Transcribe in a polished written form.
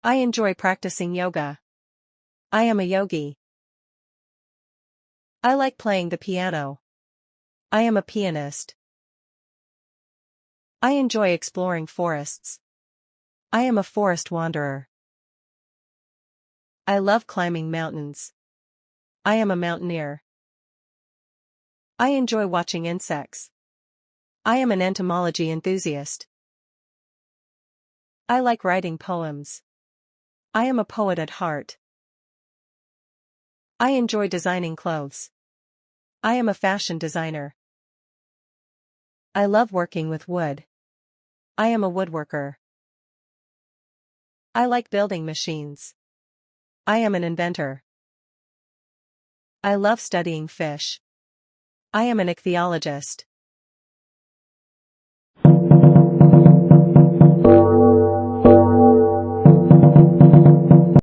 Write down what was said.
I enjoy practicing yoga. I am a yogi. I like playing the piano. I am a pianist. I enjoy exploring forests. I am a forest wanderer. I love climbing mountains. I am a mountaineer. I enjoy watching insects. I am an entomology enthusiast. I like writing poems. I am a poet at heart. I enjoy designing clothes. I am a fashion designer. I love working with wood. I am a woodworker. I like building machines. I am an inventor. I love studying fish. I am an ichthyologist.